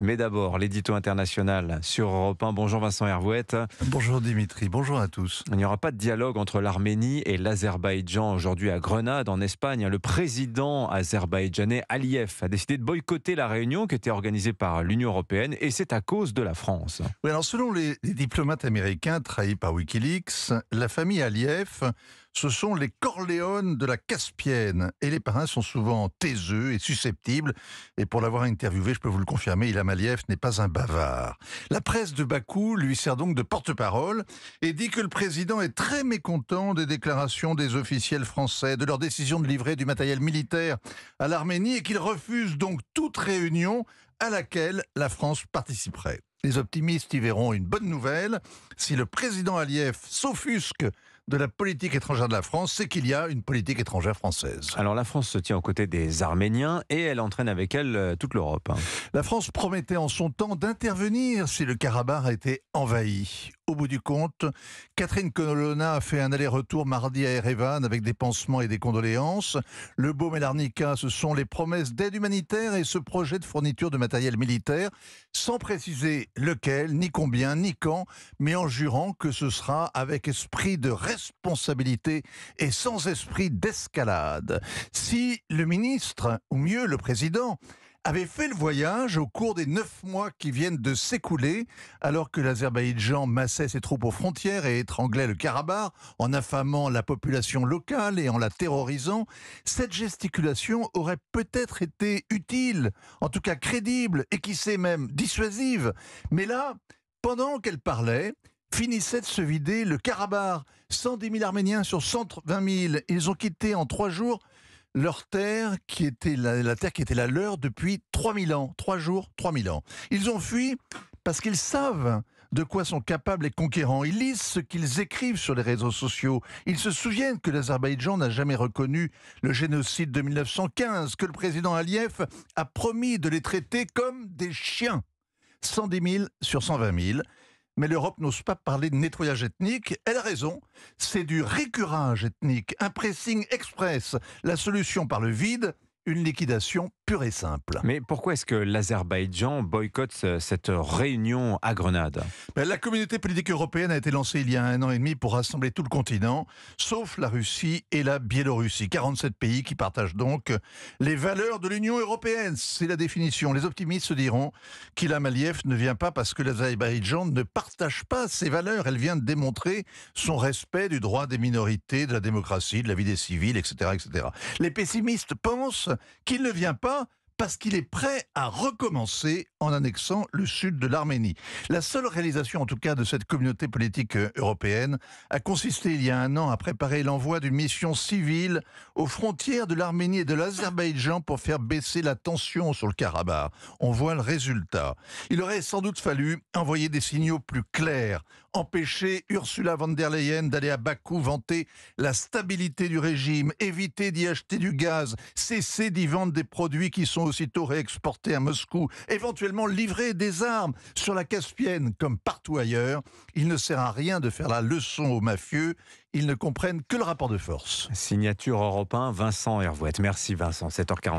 Mais d'abord, l'édito international sur Europe 1. Bonjour Vincent Hervouette. Bonjour Dimitri, bonjour à tous. Il n'y aura pas de dialogue entre l'Arménie et l'Azerbaïdjan aujourd'hui à Grenade, en Espagne. Le président azerbaïdjanais Aliyev a décidé de boycotter la réunion qui était organisée par l'Union européenne, et c'est à cause de la France. Oui, alors selon les diplomates américains trahis par Wikileaks, la famille Aliyev, ce sont les Corléones de la Caspienne. Et les parrains sont souvent taiseux et susceptibles. Et pour l'avoir interviewé, je peux vous le confirmer, Ilham Aliyev n'est pas un bavard. La presse de Bakou lui sert donc de porte-parole et dit que le président est très mécontent des déclarations des officiels français, de leur décision de livrer du matériel militaire à l'Arménie et qu'il refuse donc toute réunion à laquelle la France participerait. Les optimistes y verront une bonne nouvelle. Si le président Aliyev s'offusque de la politique étrangère de la France, c'est qu'il y a une politique étrangère française. Alors la France se tient aux côtés des Arméniens et elle entraîne avec elle toute l'Europe. La France promettait en son temps d'intervenir si le Karabakh était envahi. Au bout du compte, Catherine Colonna a fait un aller-retour mardi à Erevan avec des pansements et des condoléances. Le baume et l'arnica, ce sont les promesses d'aide humanitaire et ce projet de fourniture de matériel militaire, sans préciser lequel, ni combien, ni quand, mais en jurant que ce sera avec esprit de responsabilité et sans esprit d'escalade. Si le ministre, ou mieux le président, avait fait le voyage au cours des 9 mois qui viennent de s'écouler, alors que l'Azerbaïdjan massait ses troupes aux frontières et étranglait le Karabakh en affamant la population locale et en la terrorisant, cette gesticulation aurait peut-être été utile, en tout cas crédible et qui sait même dissuasive. Mais là, pendant qu'elle parlait, finissait de se vider le Karabakh. 110 000 Arméniens sur 120 000. Ils ont quitté en 3 jours leur terre, qui était la terre qui était la leur depuis 3000 ans. 3 jours, 3000 ans. Ils ont fui parce qu'ils savent de quoi sont capables les conquérants. Ils lisent ce qu'ils écrivent sur les réseaux sociaux. Ils se souviennent que l'Azerbaïdjan n'a jamais reconnu le génocide de 1915, que le président Aliyev a promis de les traiter comme des chiens. 110 000 sur 120 000. Mais l'Europe n'ose pas parler de nettoyage ethnique. Elle a raison, c'est du récurage ethnique, un pressing express, la solution par le vide, une liquidation pure et simple. Mais pourquoi est-ce que l'Azerbaïdjan boycotte cette réunion à Grenade ? La communauté politique européenne a été lancée il y a 1 an et demi pour rassembler tout le continent, sauf la Russie et la Biélorussie. 47 pays qui partagent donc les valeurs de l'Union européenne. C'est la définition. Les optimistes se diront qu'Ilham Aliyev ne vient pas parce que l'Azerbaïdjan ne partage pas ses valeurs. Elle vient de démontrer son respect du droit des minorités, de la démocratie, de la vie des civils, etc., etc. Les pessimistes pensent qu'il ne vient pas parce qu'il est prêt à recommencer en annexant le sud de l'Arménie. La seule réalisation, en tout cas, de cette communauté politique européenne a consisté, il y a 1 an, à préparer l'envoi d'une mission civile aux frontières de l'Arménie et de l'Azerbaïdjan pour faire baisser la tension sur le Karabakh. On voit le résultat. Il aurait sans doute fallu envoyer des signaux plus clairs, empêcher Ursula von der Leyen d'aller à Bakou vanter la stabilité du régime, éviter d'y acheter du gaz, cesser d'y vendre des produits qui sont aussitôt réexportés à Moscou, éventuellement livrer des armes sur la Caspienne comme partout ailleurs. Il ne sert à rien de faire la leçon aux mafieux, ils ne comprennent que le rapport de force. Signature Europe 1, Vincent Hervouette. Merci Vincent, 7h40.